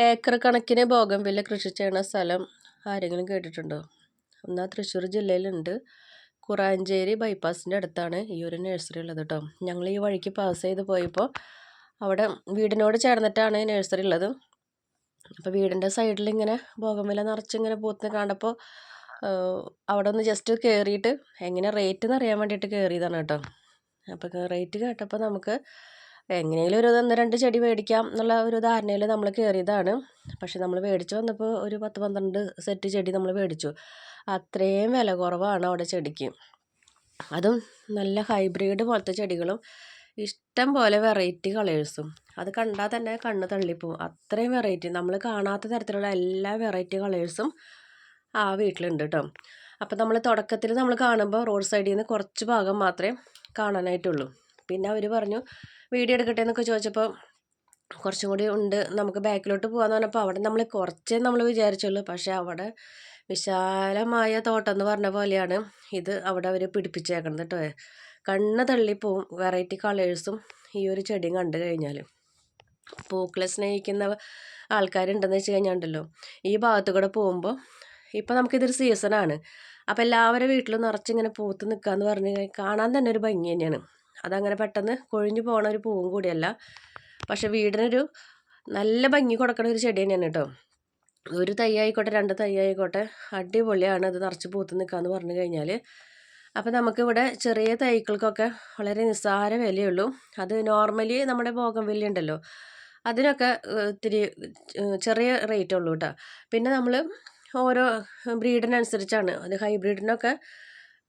Acre കണക്കിന് bougainvillea കൃഷി ചെയ്യുന്ന സ്ഥലം ആരെങ്കിലും കേട്ടിട്ടുണ്ടോ? എന്നാൽ തൃശ്ശൂർ ജില്ലയിലുണ്ട്. കുറാഞ്ചേരി ബൈപ്പാസിൻ്റെ അടുത്താണ് ഈ ഒരു നഴ്സറി ഉള്ളത് കേട്ടോ. ഞങ്ങൾ ഈ വഴിക്ക് പാസ് ചെയ്ത് പോയപ്പോൾ അവിടെ വീടിനോട് ചേർന്നിട്ടാണ് നഴ്സറി ഉള്ളത്. അപ്പോൾ വീടിൻ്റെ സൈഡിൽ ഇങ്ങനെ ബോഗൺവില്ല നിറച്ചിങ്ങനെ പൂത്ത് കണ്ടപ്പോൾ അവിടെ ഒന്ന് ജസ്റ്റ് കയറിയിട്ട് എങ്ങനെ റേറ്റ് എന്ന് അറിയാൻ വേണ്ടിയിട്ട് കയറിയതാണ് കേട്ടോ. അപ്പോൾ റേറ്റ് കേട്ടപ്പോൾ നമുക്ക് എങ്ങനെയെങ്കിലും ഒരു 1-2 ചെടി മേടിക്കാം എന്നുള്ള ഒരു ധാരണയിൽ നമ്മൾ കയറിയതാണ്. പക്ഷെ നമ്മൾ മേടിച്ച് വന്നപ്പോൾ ഒരു 10-12 സെറ്റ് ചെടി നമ്മൾ മേടിച്ചു. അത്രയും വില കുറവാണ് അവിടെ ചെടിക്ക്. അതും നല്ല ഹൈബ്രിഡ് പോലത്തെ ചെടികളും ഇഷ്ടം പോലെ വെറൈറ്റി കളേഴ്സും. അത് കണ്ടാൽ തന്നെ കണ്ണ് തള്ളിപ്പോവും. അത്രയും വെറൈറ്റി, നമ്മൾ കാണാത്ത തരത്തിലുള്ള എല്ലാ വെറൈറ്റി കളേഴ്സും ആ വീട്ടിലുണ്ട് കേട്ടോ. അപ്പോൾ നമ്മൾ തുടക്കത്തിൽ നമ്മൾ കാണുമ്പോൾ റോഡ് സൈഡിൽ നിന്ന് കുറച്ച് ഭാഗം മാത്രമേ കാണാനായിട്ടുള്ളൂ. പിന്നെ അവർ പറഞ്ഞു വീഡിയോ എടുക്കട്ടെ എന്നൊക്കെ ചോദിച്ചപ്പോൾ കുറച്ചും കൂടി ഉണ്ട്, നമുക്ക് ബാക്കിലോട്ട് പോകാമെന്ന് പറഞ്ഞപ്പോൾ അവിടെ നമ്മൾ കുറച്ചേ നമ്മൾ വിചാരിച്ചുള്ളൂ. പക്ഷേ അവിടെ വിശാലമായ തോട്ടം എന്ന് പറഞ്ഞ പോലെയാണ് ഇത് അവിടെ അവർ പിടിപ്പിച്ചേക്കണത് കേട്ടോ. കണ്ണ് തള്ളിപ്പോവും വെറൈറ്റി കളേഴ്സും ഈ ഒരു ചെടിയും കണ്ടു കഴിഞ്ഞാൽ. പൂക്കളെ സ്നേഹിക്കുന്ന ആൾക്കാരുണ്ടെന്ന് വെച്ച് കഴിഞ്ഞാൽ ഈ ഭാഗത്തു കൂടെ പോകുമ്പോൾ ഇപ്പം നമുക്കിതൊരു സീസണാണ്. അപ്പോൾ എല്ലാവരുടെ വീട്ടിലും നിറച്ചിങ്ങനെ പൂത്ത് നിൽക്കാന്ന് പറഞ്ഞു കാണാൻ തന്നെ ഒരു ഭംഗി തന്നെയാണ്. അതങ്ങനെ പെട്ടെന്ന് കൊഴിഞ്ഞു പോകണ ഒരു പൂവും കൂടിയല്ല, പക്ഷെ വീടിനൊരു നല്ല ഭംഗി കൊടുക്കണ ഒരു ചെടി തന്നെയാണ് കേട്ടോ. ഒരു തൈ ആയിക്കോട്ടെ 2 തൈ ആയിക്കോട്ടെ അടിപൊളിയാണ് അത് നിറച്ച് പൂത്ത് നിൽക്കാന്ന് പറഞ്ഞു കഴിഞ്ഞാൽ. അപ്പോൾ നമുക്കിവിടെ ചെറിയ തൈകൾക്കൊക്കെ വളരെ നിസ്സാര വിലയുള്ളൂ. അത് നോർമലി നമ്മുടെ ബോഗൺവില്ല ഉണ്ടല്ലോ അതിനൊക്കെ ഇത്തിരി ചെറിയ റേറ്റ് ഉള്ളൂ കേട്ടോ. പിന്നെ നമ്മൾ ഓരോ ബ്രീഡിനനുസരിച്ചാണ്. അത് ഹൈബ്രിഡിനൊക്കെ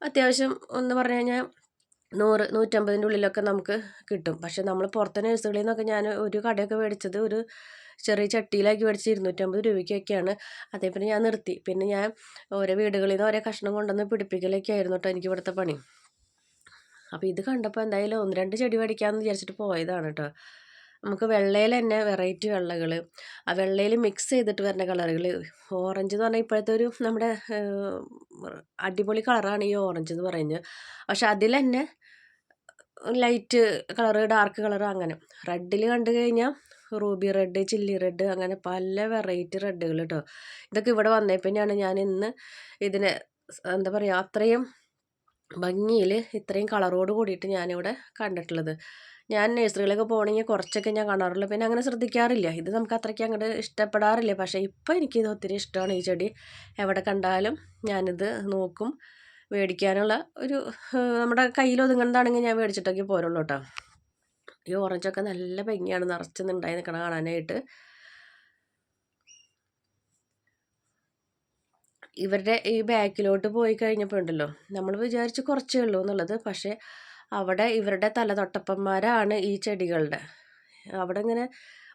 അത്യാവശ്യം എന്ന് പറഞ്ഞു കഴിഞ്ഞാൽ 100-150 ഉള്ളിലൊക്കെ നമുക്ക് കിട്ടും. പക്ഷെ നമ്മൾ പുറത്തെ നഴ്സറികളിൽ നിന്നൊക്കെ ഞാൻ ഒരു കടയൊക്കെ മേടിച്ചത് ഒരു ചെറിയ ചട്ടിയിലാക്കി മേടിച്ച് 250 രൂപയ്ക്കൊക്കെയാണ്. അതേപോലെ ഞാൻ നിർത്തി. പിന്നെ ഞാൻ ഓരോ വീടുകളിൽ നിന്ന് ഓരോ കഷ്ണം കൊണ്ടുവന്ന് പിടിപ്പിക്കലൊക്കെ ആയിരുന്നു കേട്ടോ എനിക്ക് ഇവിടുത്തെ പണി. അപ്പോൾ ഇത് കണ്ടപ്പോൾ എന്തായാലും 1-2 ചെടി മേടിക്കാമെന്ന് വിചാരിച്ചിട്ട് പോയതാണ് കേട്ടോ. നമുക്ക് വെള്ളയിൽ തന്നെ വെറൈറ്റി വെള്ളകൾ, ആ വെള്ളയിൽ മിക്സ് ചെയ്തിട്ട് വരുന്ന കളറുകൾ. ഓറഞ്ച് എന്ന് പറഞ്ഞാൽ ഇപ്പോഴത്തെ ഒരു നമ്മുടെ അടിപൊളി കളറാണ് ഈ ഓറഞ്ച് എന്ന് പറയുന്നത്. പക്ഷെ അതിൽ തന്നെ ലൈറ്റ് കളറ്, ഡാർക്ക് കളറ്, അങ്ങനെ റെഡിൽ കണ്ടു കഴിഞ്ഞാൽ റൂബി റെഡ്, ചില്ലി റെഡ്, അങ്ങനെ പല വെറൈറ്റി റെഡുകൾ കേട്ടോ. ഇതൊക്കെ ഇവിടെ വന്നേ പിന്നെയാണ് ഞാൻ ഇന്ന് ഇതിനെ എന്താ പറയുക അത്രയും ഭംഗിയിൽ ഇത്രയും കളറോട് കൂടിയിട്ട് ഞാനിവിടെ കണ്ടിട്ടുള്ളത്. ഞാൻ നഴ്സറികളൊക്കെ പോകണമെങ്കിൽ കുറച്ചൊക്കെ ഞാൻ കാണാറുള്ളൂ, പിന്നെ അങ്ങനെ ശ്രദ്ധിക്കാറില്ല. ഇത് നമുക്ക് അത്രയ്ക്ക് അങ്ങോട്ട് ഇഷ്ടപ്പെടാറില്ല. പക്ഷേ ഇപ്പോൾ എനിക്കിത് ഒത്തിരി ഇഷ്ടമാണ്. ഈ ചെടി എവിടെ കണ്ടാലും ഞാനിത് നോക്കും. മേടിക്കാനുള്ള ഒരു നമ്മുടെ കയ്യിൽ ഒതുങ്ങുന്നതാണെങ്കിൽ ഞാൻ മേടിച്ചിട്ടൊക്കെ പോരുള്ളൂ കേട്ടോ. ഈ ഓറഞ്ചൊക്കെ നല്ല ഭംഗിയാണ് നിറച്ചെന്നുണ്ടായി നിൽക്കണം കാണാനായിട്ട്. ഇവരുടെ ഈ ബാക്കിലോട്ട് പോയി കഴിഞ്ഞപ്പോൾ ഉണ്ടല്ലോ നമ്മൾ വിചാരിച്ച് കുറച്ചേ ഉള്ളൂ എന്നുള്ളത്. പക്ഷേ അവിടെ ഇവരുടെ തലതൊട്ടപ്പന്മാരാണ് ഈ ചെടികളുടെ. അവിടെ ഇങ്ങനെ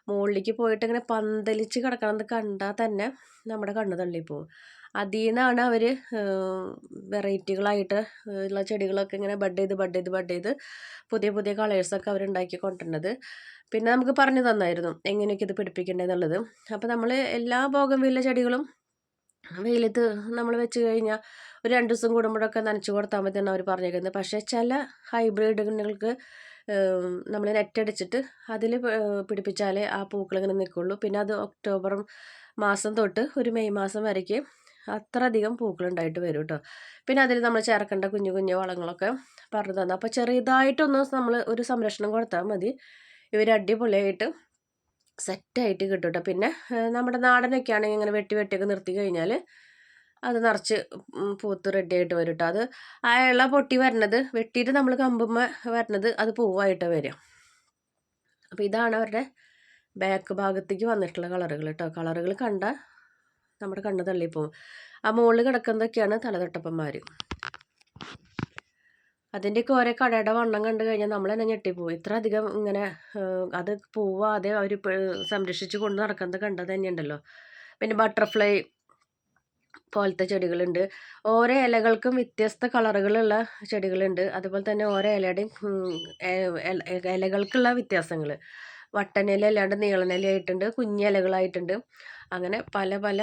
മുകളിലേക്ക് പോയിട്ട് ഇങ്ങനെ പന്തലിച്ച് കിടക്കണത് കണ്ടാൽ തന്നെ നമ്മുടെ കണ്ണ് തള്ളിപ്പോവും. അതിൽ നിന്നാണ് അവർ വെറൈറ്റികളായിട്ട് ഉള്ള ചെടികളൊക്കെ ഇങ്ങനെ ബഡ് ചെയ്ത് പുതിയ പുതിയ കളേഴ്സൊക്കെ അവരുണ്ടാക്കി കൊണ്ടുവരുന്നത്. പിന്നെ നമുക്ക് പറഞ്ഞു തന്നായിരുന്നു എങ്ങനെയൊക്കെ ഇത് പിടിപ്പിക്കേണ്ടതെന്നുള്ളത്. അപ്പോൾ നമ്മൾ എല്ലാ ബോഗൺവില്ല ചെടികളും വെയിലത്ത് നമ്മൾ വെച്ച് കഴിഞ്ഞാൽ ഒരു 2 ദിവസം കൂടുമ്പോഴൊക്കെ നനച്ച് കൊടുത്താൽ മതി എന്നാണ് അവർ പറഞ്ഞേക്കുന്നത്. പക്ഷേ ചില ഹൈബ്രിഡുകൾക്ക് നമ്മൾ നെറ്റ് അടിച്ചിട്ട് അതിൽ പിടിപ്പിച്ചാലേ ആ പൂക്കൾ ഇങ്ങനെ നിൽക്കുള്ളൂ. പിന്നെ അത് ഒക്ടോബർ മാസം തൊട്ട് ഒരു മെയ് മാസം വരയ്ക്ക് അത്രയധികം പൂക്കളുണ്ടായിട്ട് വരും കേട്ടോ. പിന്നെ അതിൽ നമ്മൾ ചേർക്കേണ്ട കുഞ്ഞു കുഞ്ഞു വളങ്ങളൊക്കെ പറഞ്ഞു തന്നു. അപ്പോൾ ചെറിയതായിട്ടൊന്ന് നമ്മൾ ഒരു സംരക്ഷണം കൊടുത്താൽ മതി, ഇവർ അടിപൊളിയായിട്ട് സെറ്റായിട്ട് കിട്ടും കേട്ടോ. പിന്നെ നമ്മുടെ നാടനൊക്കെ ആണെങ്കിൽ ഇങ്ങനെ വെട്ടിയൊക്കെ നിർത്തി കഴിഞ്ഞാൽ അത് നിറച്ച് പൂത്ത് റെഡിയായിട്ട് വരും കേട്ടോ. അത് ആ ഇള പൊട്ടി വരണത് വെട്ടിയിട്ട് നമ്മൾ കമ്പുമ്മ വരണത് അത് പൂവായിട്ട് വരും. അപ്പോൾ ഇതാണ് അവരുടെ ബാക്ക് ഭാഗത്തേക്ക് വന്നിട്ടുള്ള കളറുകൾ കേട്ടോ. കളറുകൾ കണ്ടാൽ നമ്മുടെ കണ്ണ് തള്ളിപ്പോവും. ആ മുകളിൽ കിടക്കുന്നതൊക്കെയാണ് തലതൊട്ടപ്പന്മാർ. അതിൻ്റെയൊക്കെ ഓരോ കടയുടെ വണ്ണം കണ്ടു കഴിഞ്ഞാൽ നമ്മൾ തന്നെ ഞെട്ടിപ്പോവും. ഇത്ര അധികം ഇങ്ങനെ അത് പോവാതെ അവർ സംരക്ഷിച്ച് കൊണ്ട് നടക്കുന്നത് കണ്ടത് തന്നെയുണ്ടല്ലോ. പിന്നെ ബട്ടർഫ്ലൈ പോലത്തെ ചെടികളുണ്ട്. ഓരോ ഇലകൾക്കും വ്യത്യസ്ത കളറുകളുള്ള ചെടികളുണ്ട്. അതുപോലെ തന്നെ ഓരോ ഇലയുടെയും ഇലകൾക്കുള്ള വ്യത്യാസങ്ങൾ. വട്ടനില അല്ലാണ്ട് നീളനില ആയിട്ടുണ്ട്, കുഞ്ഞിലകളായിട്ടുണ്ട്, അങ്ങനെ പല പല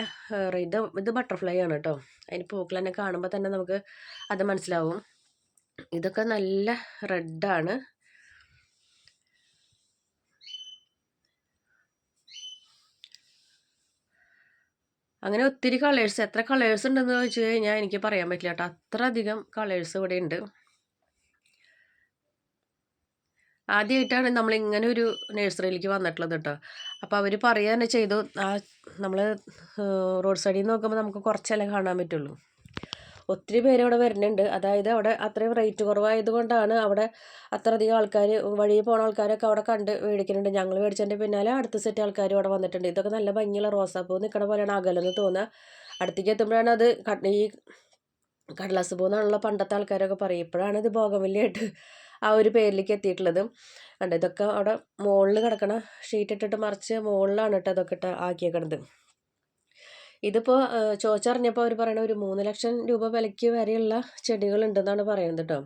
ഇത് ബട്ടർഫ്ലൈ ആണ് കേട്ടോ. അതിന് പൂക്കൾ തന്നെ കാണുമ്പോൾ തന്നെ നമുക്ക് അത് മനസ്സിലാവും. ഇതൊക്കെ നല്ല റെഡാണ്. അങ്ങനെ ഒത്തിരി കളേഴ്സ്, എത്ര കളേഴ്സ് ഉണ്ടെന്ന് ചോദിച്ചു കഴിഞ്ഞാൽ എനിക്ക് പറയാൻ പറ്റില്ല കേട്ടോ. അത്ര അധികം കളേഴ്സ് ഇവിടെ ഉണ്ട്. ആദ്യമായിട്ടാണ് നമ്മളിങ്ങനെ ഒരു നഴ്സറിയിലേക്ക് വന്നിട്ടുള്ളത് കേട്ടോ. അപ്പോൾ അവർ പറയുക തന്നെ ചെയ്തു, നമ്മൾ റോഡ് സൈഡിൽ നിന്ന് നോക്കുമ്പോൾ നമുക്ക് കുറച്ചല്ലേ കാണാൻ പറ്റുള്ളൂ. ഒത്തിരി പേര് അവിടെ വരുന്നുണ്ട്. അതായത് അവിടെ അത്രയും റേറ്റ് കുറവായത് കൊണ്ടാണ് അവിടെ അത്രയധികം ആൾക്കാർ, വഴി പോകുന്ന ആൾക്കാരൊക്കെ അവിടെ കണ്ട് മേടിക്കുന്നുണ്ട്. ഞങ്ങൾ മേടിച്ചതിൻ്റെ പിന്നാലെ അടുത്ത സെറ്റ് ആൾക്കാരും അവിടെ വന്നിട്ടുണ്ട്. ഇതൊക്കെ നല്ല ഭംഗിയുള്ള റോസാപ്പൂ നിൽക്കണ പോലെയാണ് അകലെന്ന് തോന്നുക. അടുത്തേക്ക് എത്തുമ്പോഴാണ് അത് ഈ കടലാസ് പൂ എന്നുള്ള പണ്ടത്തെ ആൾക്കാരൊക്കെ പറയും. ഇപ്പോഴാണ് ഇത് ബോഗൻവില്ലയായിട്ട് ആ ഒരു പേരിലേക്ക് എത്തിയിട്ടുള്ളത്. കണ്ടോ, ഇതൊക്കെ അവിടെ മുകളിൽ കിടക്കണ ഷീറ്റ് ഇട്ടിട്ട് മറിച്ച് മുകളിലാണ് കേട്ടോ അതൊക്കെ ആക്കിയേക്കണത്. ഇതിപ്പോൾ ചോദിച്ചറിഞ്ഞപ്പോൾ അവർ പറയണ ഒരു 3 ലക്ഷം രൂപ വിലയ്ക്ക് വരെയുള്ള ചെടികളുണ്ടെന്നാണ് പറയുന്നത് കേട്ടോ.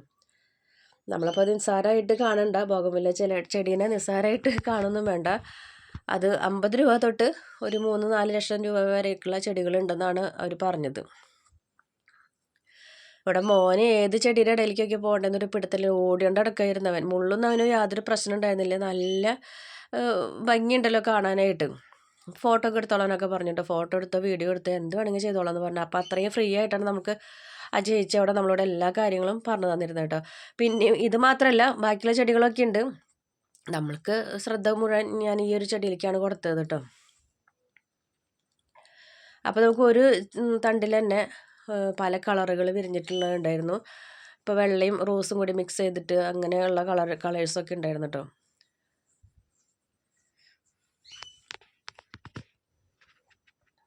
നമ്മളപ്പോൾ അത് നിസ്സാരമായിട്ട് കാണണ്ട. ബോഗൻവില്ല ചെടീനെ നിസ്സാരമായിട്ട് കാണുന്നും വേണ്ട. അത് 50 രൂപ തൊട്ട് ഒരു 3-4 ലക്ഷം രൂപ വരെയൊക്കെയുള്ള ചെടികളുണ്ടെന്നാണ് അവർ പറഞ്ഞത്. ഇവിടെ മോനെ ഏത് ചെടിയുടെ ഇടയിലേക്കൊക്കെ പോകേണ്ടെന്നൊരു പിടുത്തൽ ഓടിയോണ്ട് അടക്കായിരുന്നവൻ. മുള്ളൊന്നും അവന് യാതൊരു പ്രശ്നം ഉണ്ടായിരുന്നില്ല. നല്ല ഭംഗിയുണ്ടല്ലോ കാണാനായിട്ട്. ഫോട്ടോ ഒക്കെ എടുത്തോളാനൊക്കെ പറഞ്ഞിട്ട്, ഫോട്ടോ എടുത്തോ വീഡിയോ എടുത്തോ എന്ത് വേണമെങ്കിൽ ചെയ്തോളാന്ന് പറഞ്ഞു. അപ്പോൾ അത്രയും ഫ്രീ ആയിട്ടാണ് നമുക്ക് ആ ചേച്ചി അവിടെ നമ്മളോട് എല്ലാ കാര്യങ്ങളും പറഞ്ഞു തന്നിരുന്നത് കേട്ടോ. പിന്നെ ഇത് മാത്രമല്ല, ബാക്കിയുള്ള ചെടികളൊക്കെ ഉണ്ട്. നമ്മൾക്ക് ശ്രദ്ധ മുഴുവൻ ഞാൻ ഈ ഒരു ചെടിയിലേക്കാണ് കൊടുത്തത് കേട്ടോ. അപ്പോൾ നമുക്ക് ഒരു തണ്ടിൽ തന്നെ പല കളറുകൾ വിരിഞ്ഞിട്ടുള്ളതുണ്ടായിരുന്നു. ഇപ്പോൾ വെള്ളയും റോസും കൂടി മിക്സ് ചെയ്തിട്ട് അങ്ങനെയുള്ള കളേഴ്സൊക്കെ ഉണ്ടായിരുന്നു കേട്ടോ.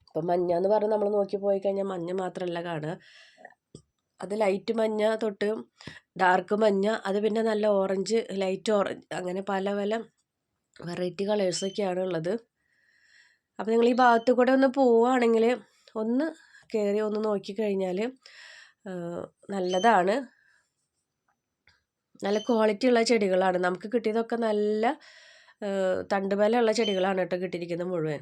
ഇപ്പം മഞ്ഞ എന്ന് പറഞ്ഞ് നമ്മൾ നോക്കി പോയി കഴിഞ്ഞാൽ മഞ്ഞ മാത്രമല്ല കാണുക. അത് ലൈറ്റ് മഞ്ഞ തൊട്ട് ഡാർക്ക് മഞ്ഞ, അത് പിന്നെ നല്ല ഓറഞ്ച്, ലൈറ്റ് ഓറഞ്ച്, അങ്ങനെ പല പല വെറൈറ്റി കളേഴ്സൊക്കെയാണ് ഉള്ളത്. അപ്പോൾ നിങ്ങൾ ഈ ഭാഗത്ത് കൂടെ ഒന്ന് പോവുകയാണെങ്കിൽ ഒന്ന് കയറി ഒന്ന് നോക്കിക്കഴിഞ്ഞാൽ നല്ലതാണ്. നല്ല ക്വാളിറ്റി ഉള്ള ചെടികളാണ് നമുക്ക് കിട്ടിയതൊക്കെ. നല്ല തണ്ടുബലമുള്ള ചെടികളാണ് കേട്ടോ കിട്ടിയിരിക്കുന്നത് മുഴുവൻ.